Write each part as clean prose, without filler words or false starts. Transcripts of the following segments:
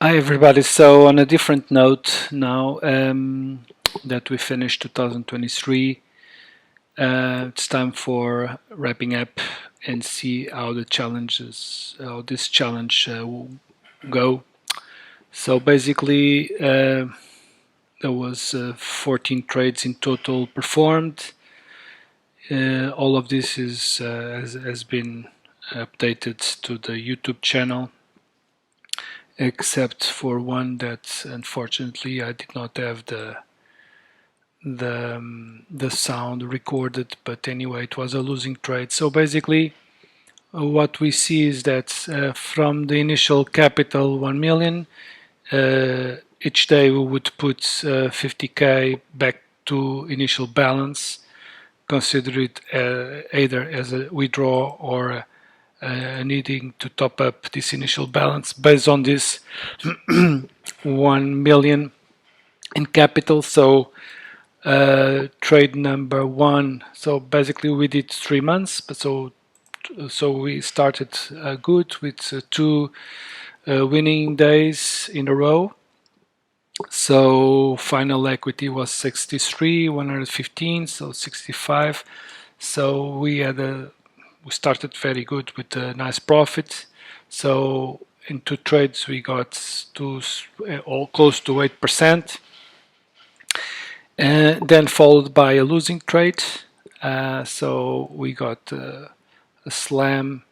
Hi everybody. So on a different note now that we finished 2023, it's time for wrapping up and see how this challenge will go. So basically, there was 14 trades in total performed. All of this has been updated to the YouTube channel, except for one that unfortunately I did not have the sound recorded, but anyway it was a losing trade. So basically what we see is that from the initial capital 1 million, each day we would put 50k back to initial balance, consider it either as a withdrawal or needing to top up this initial balance based on this 1 million in capital. So trade number one, so basically we did 3 months, but so we started good with two winning days in a row. So final equity was 63, 115, so 65. So we started very good with a nice profit. So in 2 trades we got to all close to 8%. Then followed by a losing trade. So we got a slam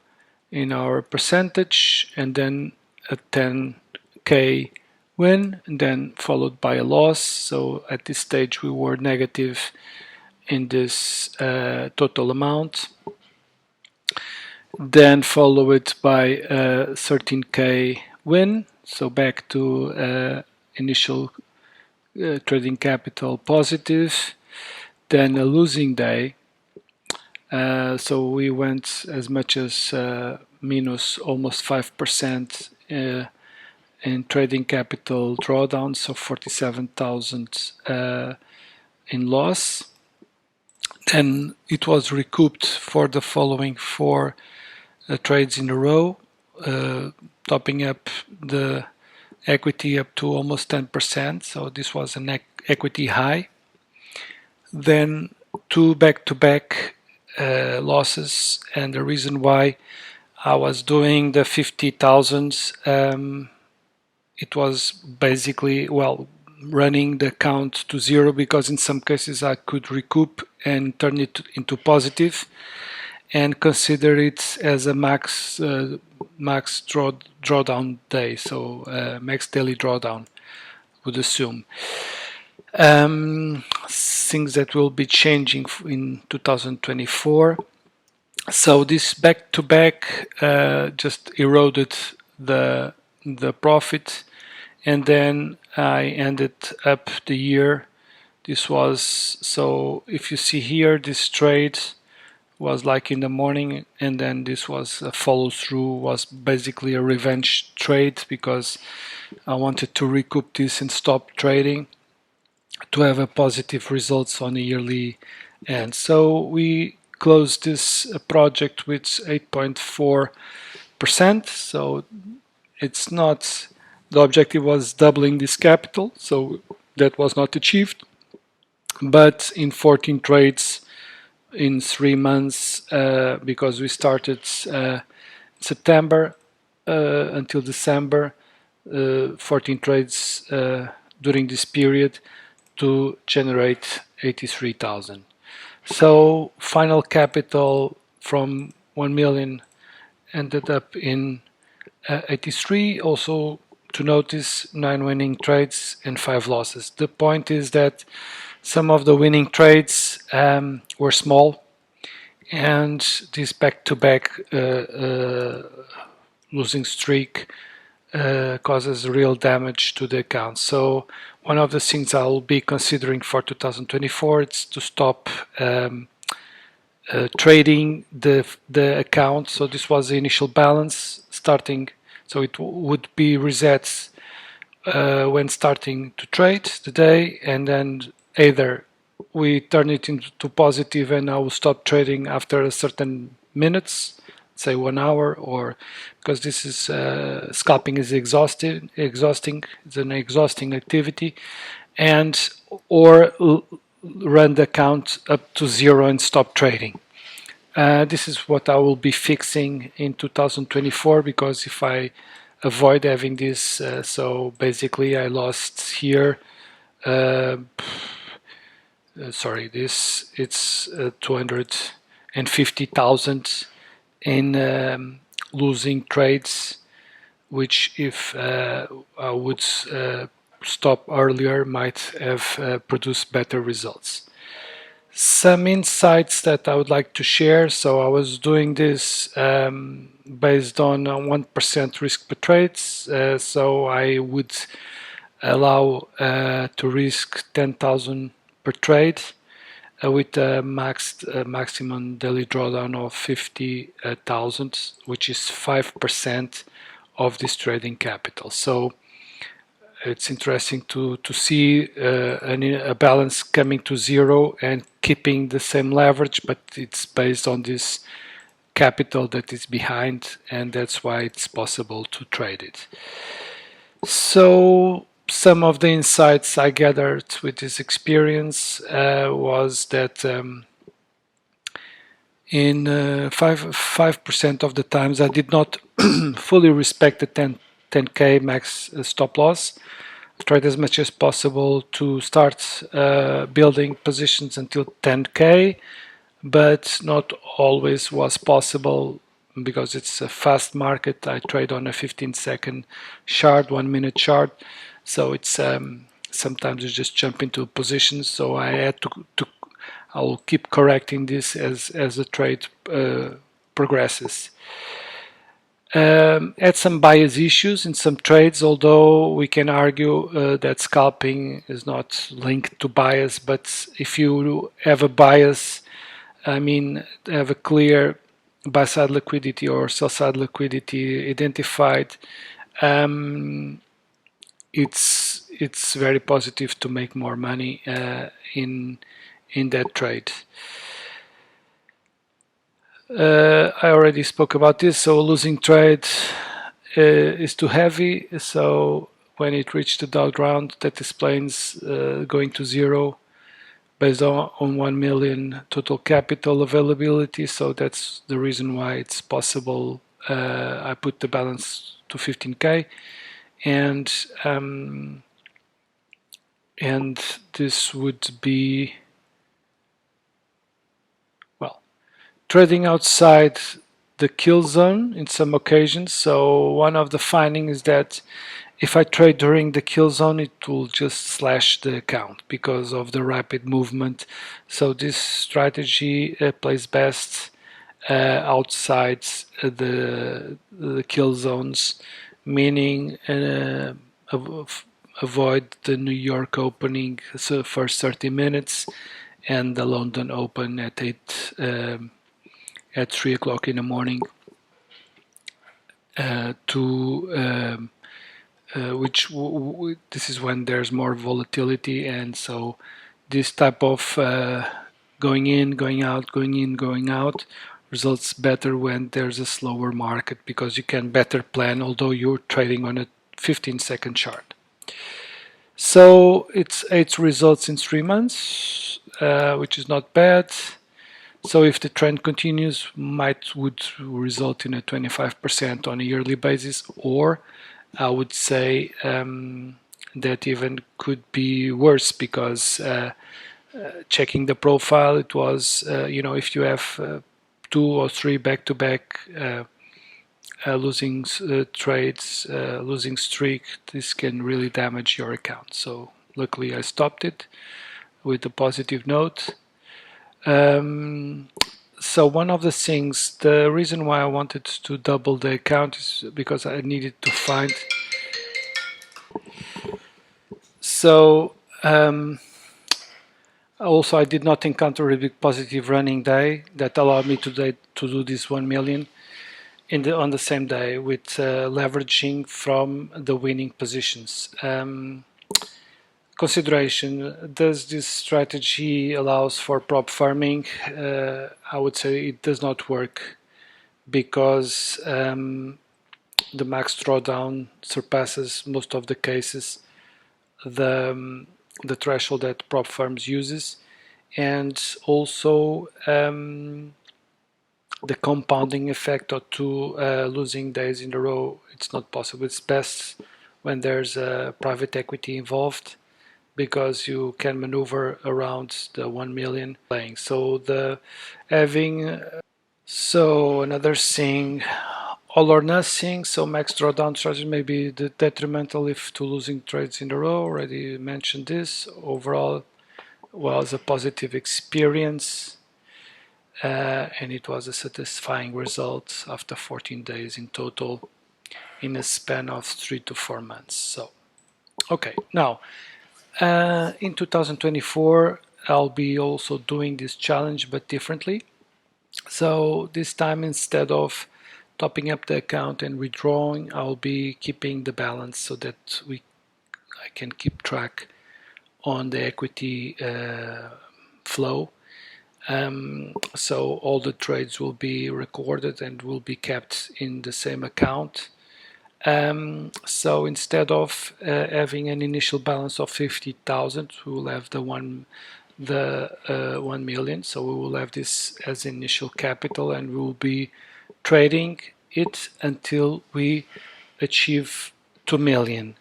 in our percentage, and then a 10k win, and then followed by a loss. So at this stage we were negative in this total amount. Then followed by a 13k win, so back to initial trading capital positive. Then a losing day, so we went as much as minus almost 5% in trading capital drawdown, so 47,000 in loss. Then it was recouped for the following 4 trades in a row, topping up the equity up to almost 10%, so this was an equity high. Then 2 back-to-back losses, and the reason why I was doing the 50,000, it was basically, well, running the account to 0, because in some cases I could recoup and turn it into positive and consider it as a max drawdown day, so max daily drawdown, would assume. Things that will be changing in 2024. So this back-to-back just eroded the profit, and then I ended up the year. This was, so if you see here, this trade was like in the morning, and then this was a follow-through, was basically a revenge trade, because I wanted to recoup this and stop trading to have a positive results on a yearly end. So we closed this project with 8.4%. So it's not, the objective was doubling this capital, so that was not achieved. But in 14 trades in 3 months, because we started September until December, 14 trades during this period to generate 83,000. So final capital from 1 million ended up in 83. Also to notice 9 winning trades and 5 losses. The point is that some of the winning trades were small, and this back-to-back losing streak causes real damage to the account. So one of the things I'll be considering for 2024 is to stop trading the account. So this was the initial balance starting, so it would be reset when starting to trade the day, and then either we turn it into positive and I will stop trading after a certain minutes, say 1 hour, or because this is scalping is exhausting, it's an exhausting activity, and or run the account up to zero and stop trading. This is what I will be fixing in 2024, because if I avoid having this, so basically I lost here, sorry, this it's 250,000 in losing trades, which if I would stop earlier might have produced better results. Some insights that I would like to share. So I was doing this based on 1% risk per trades. So I would allow to risk 10,000 per trade with a maximum daily drawdown of 50,000, which is 5% of this trading capital. So it's interesting to see a balance coming to zero and keeping the same leverage, but it's based on this capital that is behind, and that's why it's possible to trade it. So some of the insights I gathered with this experience was that in 5% of the times I did not fully respect the 10K max stop loss. I tried as much as possible to start building positions until 10K, but not always was possible because it's a fast market. I trade on a 15-second chart, 1 minute chart, so it's sometimes you just jump into positions. So I had to I'll keep correcting this as the trade progresses. Had some bias issues in some trades, although we can argue that scalping is not linked to bias, but if you have a bias, I mean, have a clear buy-side liquidity or sell-side liquidity identified, it's very positive to make more money in that trade. I already spoke about this. So losing trade is too heavy. So when it reached the dog round, that explains going to zero based on 1 million total capital availability. So that's the reason why it's possible. I put the balance to 15K, and this would be, well, trading outside the kill zone in some occasions. So one of the findings is that if I trade during the kill zone, it will just slash the account because of the rapid movement. So this strategy plays best outside the kill zones, meaning avoid the New York opening, so first 30 minutes, and the London open at 3 o'clock in the morning, which this is when there's more volatility, and so this type of going in, going out, going in, going out results better when there's a slower market, because you can better plan, although you're trading on a 15-second chart. So it's 8 results in 3 months, which is not bad. So if the trend continues, would result in a 25% on a yearly basis, or I would say that even could be worse, because checking the profile, it was, if you have 2 or 3 back-to-back losing trades, losing streak, this can really damage your account. So luckily I stopped it with a positive note. So one of the things, the reason why I wanted to double the account is because I needed to find. So also I did not encounter a big positive running day that allowed me to do this 1 million on the same day with leveraging from the winning positions. Consideration: does this strategy allows for prop farming? I would say it does not work, because the max drawdown surpasses most of the cases the threshold that prop firms uses, and also the compounding effect of two losing days in a row. It's not possible. It's best when there's private equity involved, because you can maneuver around the 1 million playing. So the having so another thing, all or nothing. So max drawdown strategy may be detrimental if to losing trades in a row. Already mentioned this. Overall was a positive experience, and it was a satisfying result after 14 days in total in a span of 3 to 4 months. So okay, now in 2024 I'll be also doing this challenge but differently. So this time, instead of topping up the account and withdrawing, I'll be keeping the balance so that I can keep track on the equity flow. So all the trades will be recorded and will be kept in the same account. So instead of having an initial balance of 50,000, we will have the 1 million. So we will have this as initial capital, and we will be trading it until we achieve 2 million.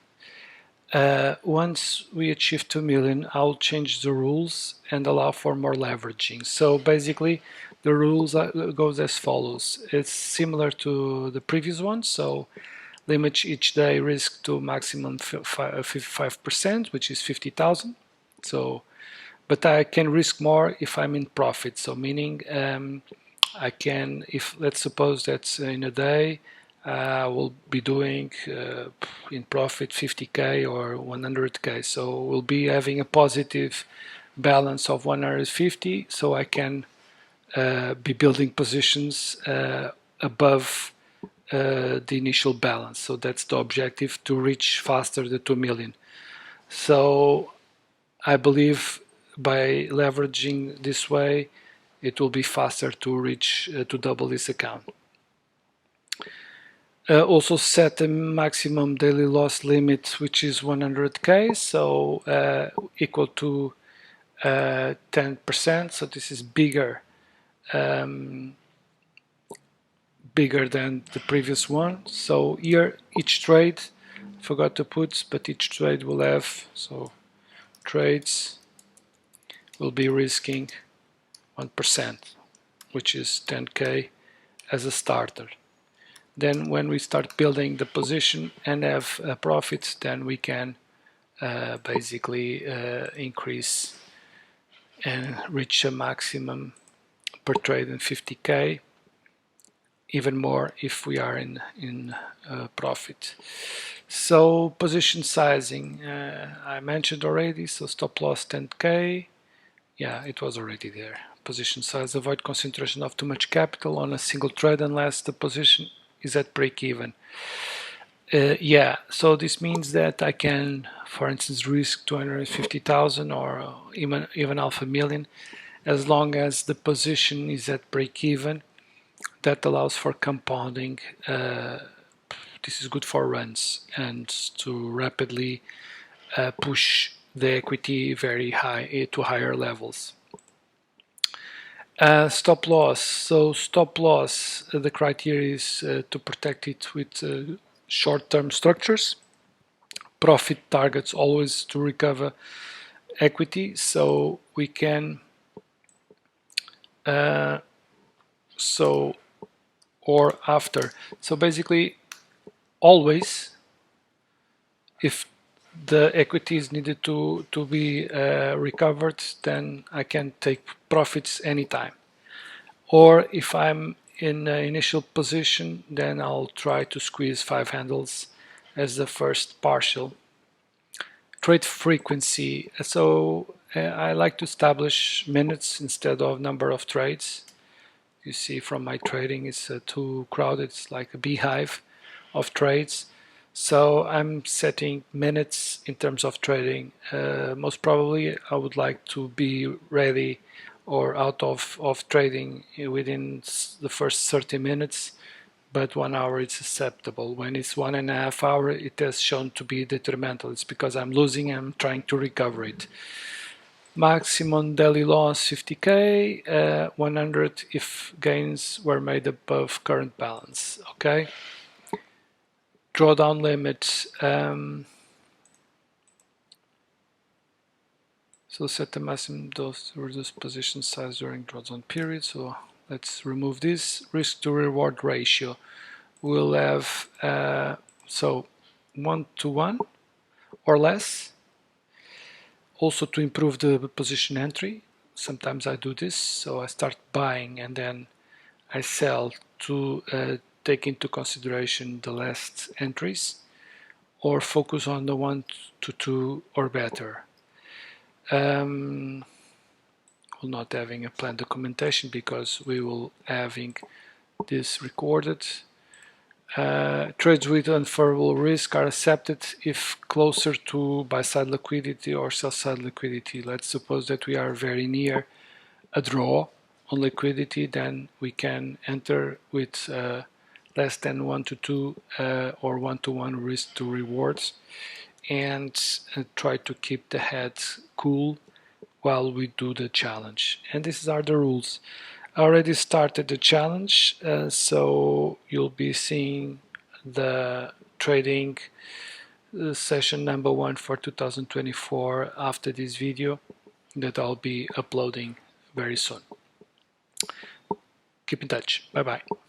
Once we achieve 2 million, I'll change the rules and allow for more leveraging. So basically, the rules goes as follows. It's similar to the previous one. So limit each day risk to maximum 55%, which is 50,000. So, but I can risk more if I'm in profit. So meaning I can, if let's suppose that in a day I will be doing in profit 50k or 100k. So we'll be having a positive balance of 150. So I can be building positions above the initial balance. So that's the objective, to reach faster the 2 million. So I believe by leveraging this way, it will be faster to reach to double this account. Also set a maximum daily loss limit, which is 100k, so equal to 10%. So this is bigger than the previous one. So here each trade, forgot to put, but each trade will have, so trades will be risking 1%, which is 10k as a starter. Then when we start building the position and have profits, then we can basically increase and reach a maximum per trade in 50k, even more if we are in profit. So position sizing, I mentioned already, so stop loss 10k, yeah, it was already there. Position size, avoid concentration of too much capital on a single trade unless the position is at break even. Yeah, so this means that I can, for instance, risk 250,000 or even half a million, as long as the position is at break even. That allows for compounding. This is good for runs and to rapidly push the equity very high to higher levels. Stop loss. So stop loss, the criteria is to protect it with short-term structures. Profit targets always to recover equity. So we can or after. So basically, always, if the equity is needed to be recovered, then I can take profits anytime. Or if I'm in an initial position, then I'll try to squeeze 5 handles as the first partial. Trade frequency. So I like to establish minutes instead of number of trades. You see from my trading, it's too crowded. It's like a beehive of trades. So I'm setting minutes in terms of trading. Most probably I would like to be ready or out of trading within the first 30 minutes, but 1 hour is acceptable. When it's 1.5 hours, it has shown to be detrimental. It's because I'm losing, I'm trying to recover it. Maximum daily loss 50k, 100 if gains were made above current balance. Okay. Drawdown limit. So set the maximum dose to reduce position size during drawdown period. So let's remove this. Risk to reward ratio. We'll have so 1:1 or less. Also to improve the position entry. Sometimes I do this, so I start buying and then I sell to take into consideration the last entries, or focus on the 1:2 or better. We're not having a planned documentation because we will having this recorded. Trades with unfavorable risk are accepted if closer to buy-side liquidity or sell-side liquidity. Let's suppose that we are very near a draw on liquidity, then we can enter with less than 1:2 or 1:1 risk to rewards, and try to keep the head cool while we do the challenge. And these are the rules. I already started the challenge, so you'll be seeing the trading session number 1 for 2024 after this video that I'll be uploading very soon. Keep in touch. Bye bye.